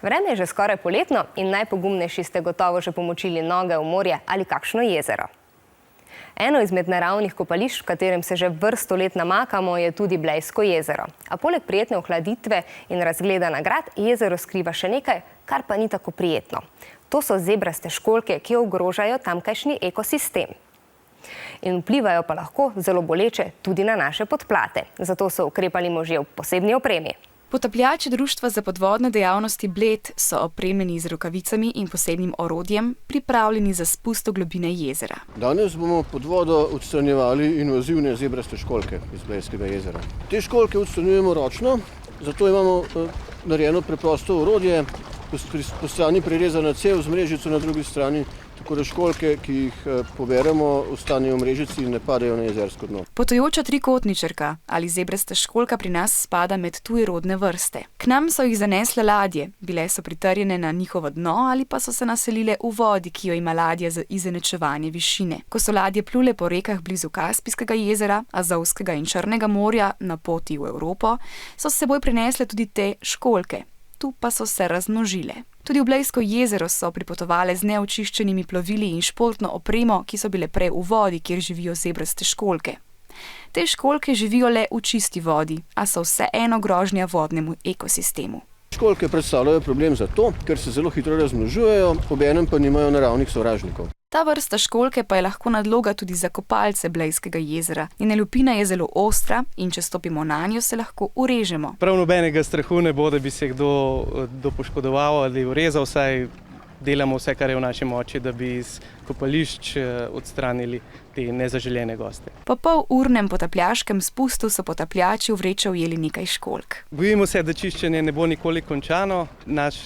Vreme je že skoraj poletno in najpogumnejši ste gotovo že pomočili noge v morje ali kakšno jezero. Eno izmed naravnih kopališč, v katerem se že vrsto let namakamo, je tudi Blejsko jezero. A poleg prijetne ohladitve in razgleda nagrad, jezero skriva še nekaj, kar pa ni tako prijetno. To so zebraste školjke, ki ogrožajo tamkajšnji ekosistem. In vplivajo pa lahko zelo boleče tudi na naše podplate. Zato so ukrepali možje v posebni opremi. Potapljači Društva za podvodne dejavnosti Bled so opremljeni z rokavicami in posebnim orodjem, pripravljeni za spust v globine jezera. Danes bomo pod vodo odstranjevali invazivne zebraste školjke iz Blejskega jezera. Te školjke odstranjujemo ročno, zato imamo narejeno preprosto orodje, po strani prirezana cev z mrežico na drugi strani, tako da školjke, ki jih poberemo, ostanejo v mrežici in ne padejo na jezersko dno. Potujoča trikotničarka ali zebrasta školjka pri nas spada med tujerodne vrste. K nam so jih zanesle ladje, bile so pritrjene na njihovo dno ali pa so se naselile v vodi, ki jo ima ladja za izenačevanje višine. Ko so ladje plule po rekah blizu Kaspijskega jezera, Azovskega in Črnega morja na poti v Evropo, so s seboj prinesle tudi te školjke. Tu pa so se razmnožile. Tudi v Blejsko jezero so pripotovale z neočiščenimi plovili in športno opremo, ki so bile prej v vodi, kjer živijo zebraste školjke. Te školjke živijo le v čisti vodi, a so vseeno grožnja vodnemu ekosistemu. Školjke predstavljajo problem zato, ker se zelo hitro razmnožujejo, obenem pa nimajo naravnih sovražnikov. Ta vrsta školjke pa je lahko nadloga tudi za kopalce Blejskega jezera. Njena lupina je zelo ostra in če stopimo nanjo, se lahko urežemo. Prav nobenega strahu ne bo, da bi se kdo poškodoval ali urezal, saj delamo vse, kar je v naši moči, da bi iz kopališč odstranili te nezaželene goste. Po polurnem potapljaškem spustu so potapljači v vrečo ujeli nekaj školjk. Bojimo se, da čiščenje ne bo nikoli končano.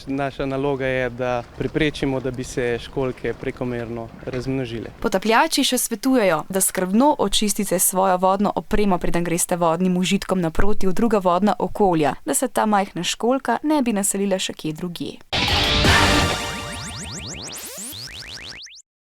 Naša naloga je, da preprečimo, da bi se školjke prekomerno razmnožile. Potapljači še svetujejo, da skrbno očistite svojo vodno opremo, preden greste vodnim užitkom naproti v druga vodna okolja, da se ta majhna školjka ne bi naselila še kje drugje.